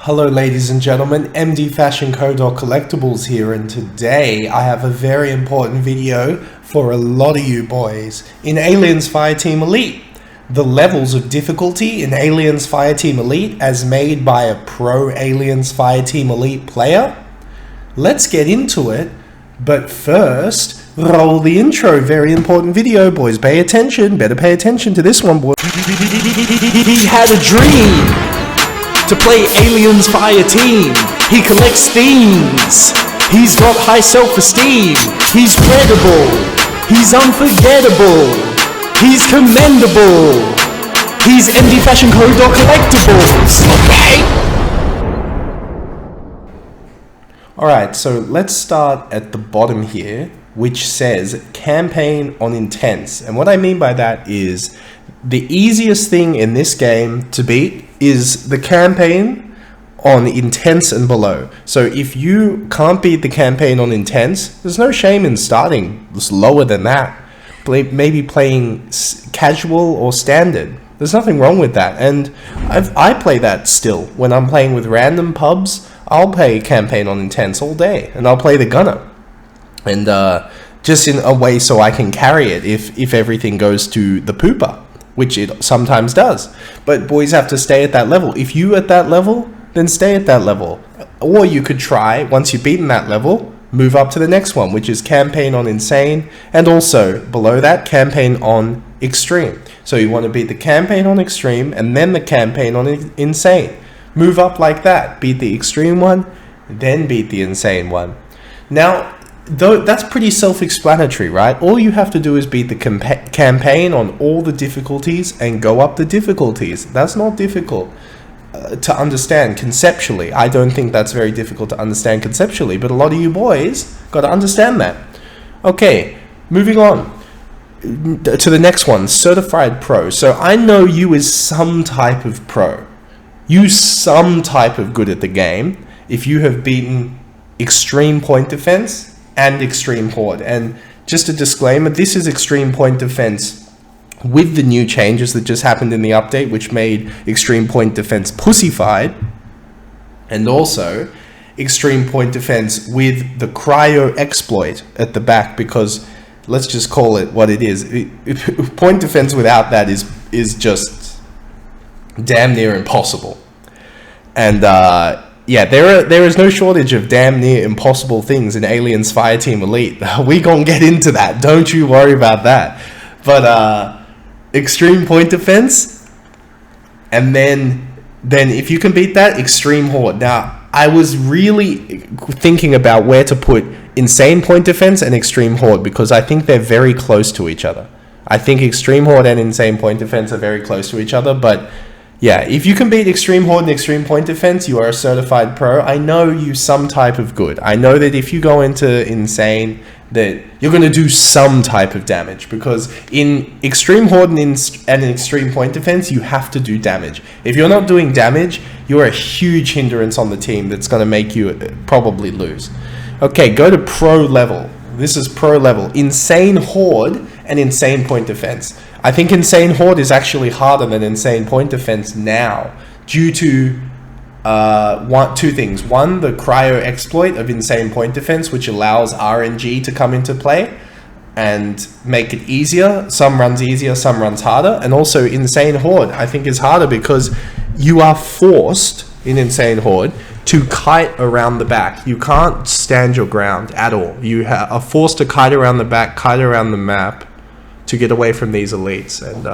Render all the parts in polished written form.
Hello ladies and gentlemen, MDfashionco Collectibles here, and today I have a very important video for a lot of you boys. In Aliens Fireteam Elite, the levels of difficulty in Aliens Fireteam Elite as made by a pro Aliens Fireteam Elite player. Let's get into it, but first, roll the intro. Very important video, boys. Pay attention, better pay attention to this one, boys. He had a dream to play Aliens Fireteam. He collects themes. He's got high self-esteem. He's credible. He's unforgettable. He's commendable. He's MDfashionco Collectibles. Okay? Alright, so let's start at the bottom here, which says campaign on intense. And what I mean by that is the easiest thing in this game to beat is the campaign on intense and below. So if you can't beat the campaign on intense, there's no shame in starting lower than that. Maybe playing casual or standard. There's nothing wrong with that. And I play that still. When I'm playing with random pubs, I'll play campaign on intense all day. And I'll play the gunner. And just in a way so I can carry it if everything goes to the pooper, which it sometimes does. But boys have to stay at that level. If you at that level, then stay at that level. Or you could try, once you've beaten that level, move up to the next one, which is campaign on insane, and also below that, campaign on extreme. So you want to beat the campaign on extreme and then the campaign on insane. Move up like that. Beat the extreme one, then beat the insane one. Now, though that's pretty self-explanatory, right? All you have to do is beat the campaign on all the difficulties and go up the difficulties. That's not difficult to understand conceptually. I don't think that's very difficult to understand conceptually, but a lot of you boys got to understand that. Okay, moving on to the next one, certified pro. So I know you is some type of pro. You some type of good at the game if you have beaten extreme point defense and extreme horde. And just a disclaimer, this is extreme point defense with the new changes that just happened in the update, which made extreme point defense pussified, and also extreme point defense with the cryo exploit at the back, because let's just call it what it is. Point defense without that is just damn near impossible. And yeah, there is no shortage of damn near impossible things in Aliens Fireteam Elite. We gonna get into that. Don't you worry about that. But extreme point defense, and then if you can beat that, extreme horde. Now, I was really thinking about where to put insane point defense and extreme horde, because I think they're very close to each other. I think extreme horde and insane point defense are very close to each other, but yeah, if you can beat extreme horde and extreme point defense, you are a certified pro. I know you some type of good. I know that if you go into insane, that you're going to do some type of damage, because in extreme horde and in extreme point defense, you have to do damage. If you're not doing damage, you're a huge hindrance on the team that's going to make you probably lose. Okay, go to pro level. This is pro level. Insane horde and insane point defense. I think insane horde is actually harder than insane point defense now, due to two things. One, the cryo exploit of insane point defense, which allows RNG to come into play and make it easier. Some runs easier, some runs harder. And also insane horde, I think, is harder because you are forced in insane horde to kite around the back. You can't stand your ground at all. You are forced to kite around the back, kite around the map, to get away from these elites. And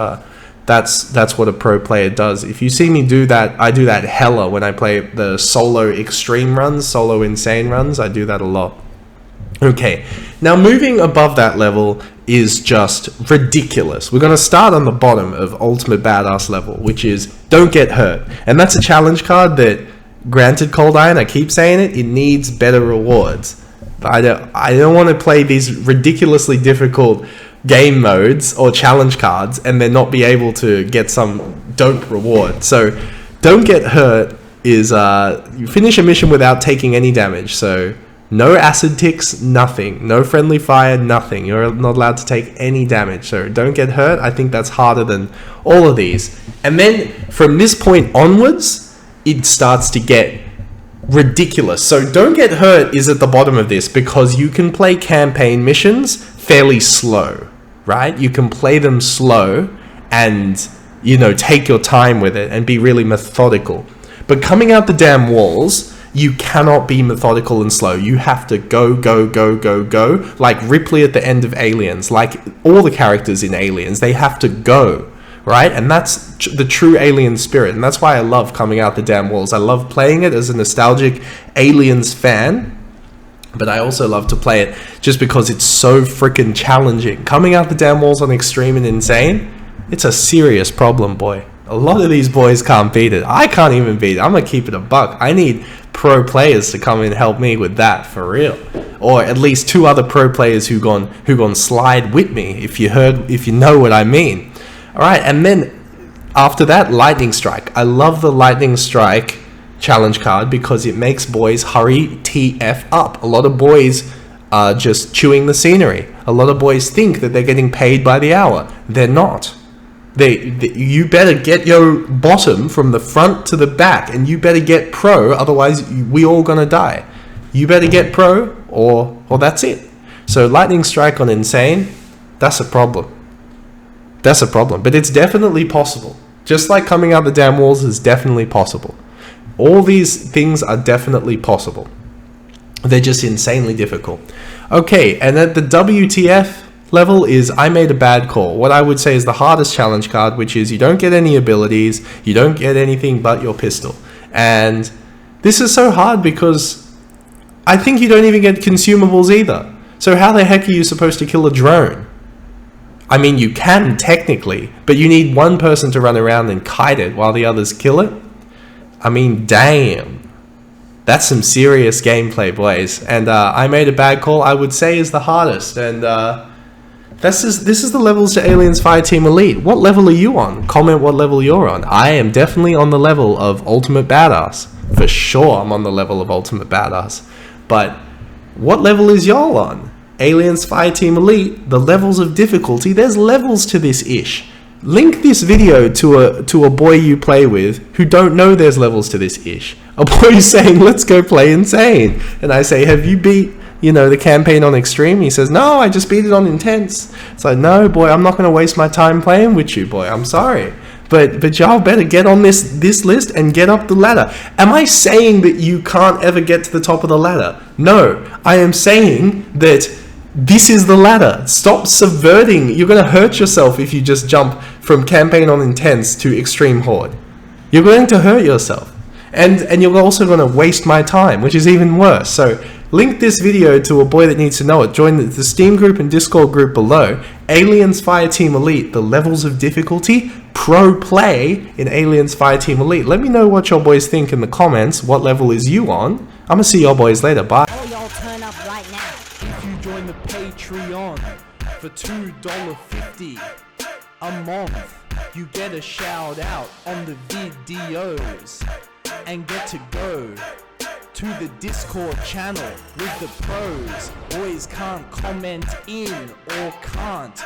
that's what a pro player does. If you see me do that, I do that hella when I play the solo extreme runs, solo insane runs. I do that a lot. Okay, now moving above that level is just ridiculous. We're going to start on the bottom of ultimate badass level, which is don't get hurt. And that's a challenge card that, granted, Cold Iron, I keep saying it needs better rewards. I don't want to play these ridiculously difficult game modes or challenge cards and then not be able to get some dope reward. So don't get hurt is you finish a mission without taking any damage. So no acid ticks, nothing. No friendly fire, nothing. You're not allowed to take any damage. So don't get hurt. I think that's harder than all of these. And then from this point onwards, it starts to get ridiculous. So Don't Get Hurt is at the bottom of this because you can play campaign missions fairly slow, right? You can play them slow and, you know, take your time with it and be really methodical. But coming out the damn walls, you cannot be methodical and slow. You have to go, go, go, go, go. Like Ripley at the end of Aliens, like all the characters in Aliens, they have to go, right? And that's the true Alien spirit. And that's why I love coming out the damn walls. I love playing it as a nostalgic Aliens fan, but I also love to play it just because it's so freaking challenging. Coming out the damn walls on Extreme and Insane, it's a serious problem, boy. A lot of these boys can't beat it. I can't even beat it. I'm gonna keep it a buck. I need pro players to come and help me with that, for real. Or at least 2 other pro players who gone slide with me, if you know what I mean. All right, and then after that, Lightning Strike. I love the Lightning Strike challenge card because it makes boys hurry TF up. A lot of boys are just chewing the scenery. A lot of boys think that they're getting paid by the hour. They're not. You better get your bottom from the front to the back, and you better get pro, otherwise we all gonna die. You better get pro, or that's it. So Lightning Strike on Insane, that's a problem. That's a problem, but it's definitely possible. Just like coming out the damn walls is definitely possible. All these things are definitely possible. They're just insanely difficult. Okay, and at the WTF level is I Made a Bad Call. What I would say is the hardest challenge card, which is you don't get any abilities, you don't get anything but your pistol. And this is so hard because I think you don't even get consumables either. So how the heck are you supposed to kill a drone? I mean, you can technically, but you need one person to run around and kite it while the others kill it. I mean, damn. That's some serious gameplay, boys. And I Made a Bad Call, I would say, is the hardest. And this is the levels to Aliens Fireteam Elite. What level are you on? Comment what level you're on. I am definitely on the level of Ultimate Badass. For sure, I'm on the level of Ultimate Badass. But what level is y'all on? Aliens Fireteam Elite, the levels of difficulty, there's levels to this ish. Link this video to a boy you play with who don't know there's levels to this ish. A boy saying, let's go play Insane. And I say, have you beat, you know, the campaign on Extreme? He says, no, I just beat it on Intense. It's like, no, boy, I'm not going to waste my time playing with you, boy. I'm sorry. But y'all better get on this list and get up the ladder. Am I saying that you can't ever get to the top of the ladder? No, I am saying that this is the ladder. Stop subverting. You're going to hurt yourself if you just jump from campaign on Intense to Extreme Horde. You're going to hurt yourself. And you're also going to waste my time, which is even worse. So link this video to a boy that needs to know it. Join the Steam group and Discord group below. Aliens Fireteam Elite, the levels of difficulty, pro play in Aliens Fireteam Elite. Let me know what your boys think in the comments. What level is you on? I'm going to see your boys later. Bye. All y'all turn up right now. If you join the Patreon for $2.50 a month, you get a shout out on the videos and get to go to the Discord channel with the pros. Boys can't comment in or can't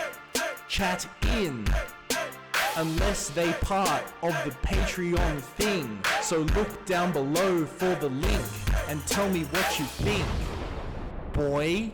chat in unless they part of the Patreon thing. So look down below for the link and tell me what you think, boy.